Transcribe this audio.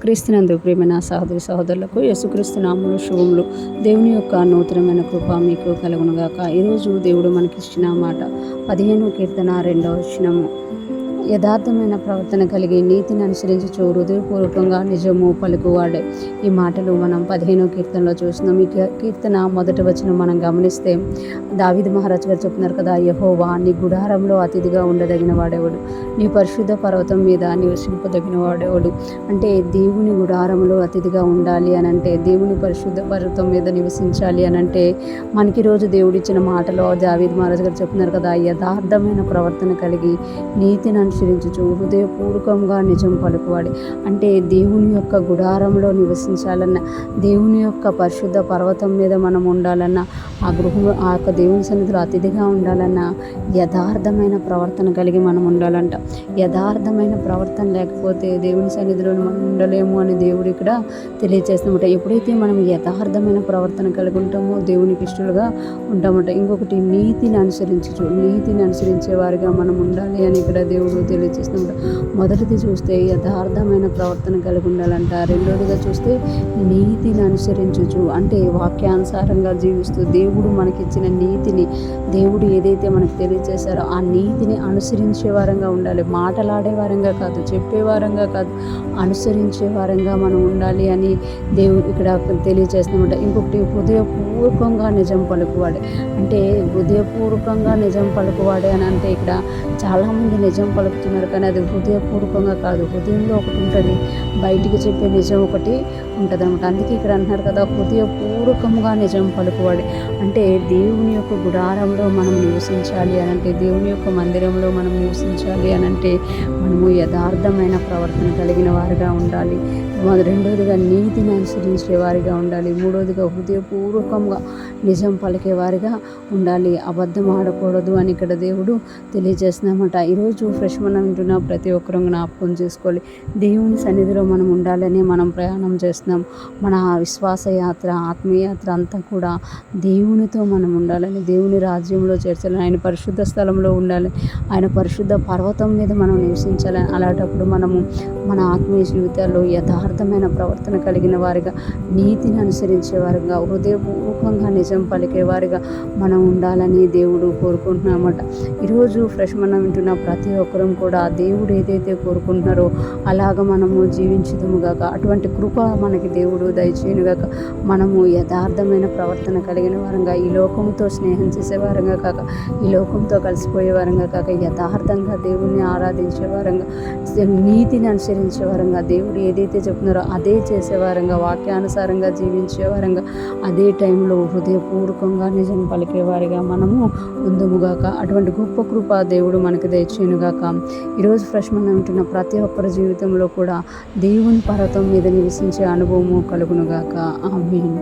క్రీస్తునందు ప్రియమైన సహోదరి సహోదరులకు యేసుక్రీస్తు నామములో శుభములు. దేవుని యొక్క నూతనమైన కృప మీకు కలుగునుగాక. ఈరోజు దేవుడు మనకిచ్చిన మాట 15వ కీర్తన 2వ వచనము. యథార్థమైన ప్రవర్తన కలిగి నీతిని అనుసరించుచు హృదయపూర్వకంగా నిజము పలుకువాడే. ఈ మాటలు మనం 15వ కీర్తనలో చూస్తున్నాం. ఈ కీర్తన మొదటి వచనం మనం గమనిస్తే దావీదు మహారాజు గారు చెప్తున్నారు కదా, యెహోవా నీ గుడారంలో అతిథిగా ఉండదగిన వాడేవాడు, నీ పరిశుద్ధ పర్వతం మీద నివసింపదగిన వాడేవాడు. అంటే దేవుని గుడారంలో అతిథిగా ఉండాలి అని అంటే, దేవుని పరిశుద్ధ పర్వతం మీద నివసించాలి అని అంటే, మనకి రోజు దేవుడిచ్చిన మాటలో దావీదు మహారాజు గారు చెప్తున్నారు కదా, యథార్థమైన ప్రవర్తన కలిగి నీతిని అనుసరించుచు హృదయపూర్వకంగా నిజం పలుకువాడి. అంటే దేవుని యొక్క గుడారంలో నివసించాలన్న, దేవుని యొక్క పరిశుద్ధ పర్వతం మీద మనం ఉండాలన్నా, ఆ యొక్క దేవుని సన్నిధిలో అతిథిగా ఉండాలన్నా యథార్థమైన ప్రవర్తన కలిగి మనం ఉండాలంట. యథార్థమైన ప్రవర్తన లేకపోతే దేవుని సన్నిధిలో మనం ఉండలేము అని దేవుడు ఇక్కడ తెలియజేస్తామట. ఎప్పుడైతే మనం యథార్థమైన ప్రవర్తన కలిగి ఉంటామో దేవునికి ఇష్టలుగా ఉంటామట. ఇంకొకటి నీతిని అనుసరించే వారిగా మనం ఉండాలి అని ఇక్కడ దేవుడు తెలియజేస్తామట. మొదటిది చూస్తే యథార్థమైన ప్రవర్తన కలిగి ఉండాలంట. రెండోదిగా చూస్తే నీతిని అనుసరించుచు, అంటే వాక్యానుసారంగా జీవిస్తూ దేవుడు మనకిచ్చిన నీతిని, దేవుడు ఏదైతే మనకు తెలియజేశారో ఆ నీతిని అనుసరించే వారంగా ఉండాలి. మాటలాడే వారంగా కాదు, చెప్పే వారంగా కాదు, అనుసరించే వారంగా మనం ఉండాలి అని దేవుడు ఇక్కడ తెలియజేస్తామట. ఇంకొకటి హృదయపూర్వకంగా నిజం పలుకువాడే. అంటే హృదయపూర్వకంగా నిజం పలుకువాడే అని అంటే ఇక్కడ చాలామంది నిజం పలుకుతున్నారు, కానీ అది హృదయపూర్వకంగా కాదు. హృదయంలో ఒకటి ఉంటుంది, బయటికి చెప్పే నిజం ఒకటి ఉంటుంది అనమాట. అందుకే ఇక్కడ అంటున్నారు కదా, హృదయపూర్వకంగా నిజం పలుకువాడే. అంటే దేవుని యొక్క గుడారంలో మనం నివసించాలి అని అంటే, దేవుని యొక్క మందిరంలో మనం నివసించాలి అని అంటే మనము యథార్థమైన ప్రవర్తన కలిగిన వారిగా ఉండాలి. రెండోదిగా నీతిని అనుసరించే వారిగా ఉండాలి. మూడోదిగా హృదయపూర్వకంగా నిజం పలికే వారిగా ఉండాలి. అబద్ధం ఆడకూడదు అని ఇక్కడ దేవుడు తెలియజేస్తున్నామట. ఈరోజు ఫ్రెష్ మనం వింటున్న ప్రతి ఒక్కరూ జ్ఞాపకం చేసుకోవాలి, దేవుని సన్నిధిలో మనం ఉండాలని మనం ప్రయాణం చేస్తున్నాం. మన విశ్వాస యాత్ర, ఆత్మీయాత్ర అంతా కూడా దేవునితో మనం ఉండాలని, దేవుని రాజ్యంలో చేర్చాలని, ఆయన పరిశుద్ధ స్థలంలో ఉండాలి, ఆయన పరిశుద్ధ పర్వతం మీద మనం నివసించాలని. అలాంటప్పుడు మనము మన ఆత్మీయ జీవితాల్లో యథార్థమైన ప్రవర్తన కలిగిన వారిగా, నీతిని అనుసరించే వారిగా, హృదయపూర్వకంగా నిజం పలికే వారిగా మనం ఉండాలని దేవుడు కోరుకుంటున్నామట. ఈరోజు ఫ్రెష్ మనం వింటున్న ప్రతి ఒక్కరూ కూడా దేవుడు ఏదైతే కోరుకుంటున్నారో అలాగ మనము జీవించుదుముగాక. అటువంటి కృప మనకి దేవుడు దయచేయునుగాక. మనము యథార్థమైన ప్రవర్తన కలిగిన వారంగా, ఈ లోకంతో స్నేహం చేసే వారంగా కాక, ఈ లోకంతో కలిసిపోయే వారంగా కాక, యథార్థంగా దేవుణ్ణి ఆరాధించే వారంగా, నీతిని అనుసరించే వారంగా, దేవుడు ఏదైతే చెప్తున్నారో అదే చేసేవారంగా, వాక్యానుసారంగా జీవించే వారంగా, అదే టైంలో హృదయపూర్వకంగా నిజం పలికేవారిగా మనము ఉందుముగాక. అటువంటి గొప్ప కృప దేవుడు మనకు దయచేయునుగాక. ఈరోజు ఫ్రెష్ మనం ఉంటున్న ప్రతి ఒక్కరి జీవితంలో కూడా దేవుని పర్వతం మీద నివసించే అనుభవము కలుగునుగాక. ఆమేన్.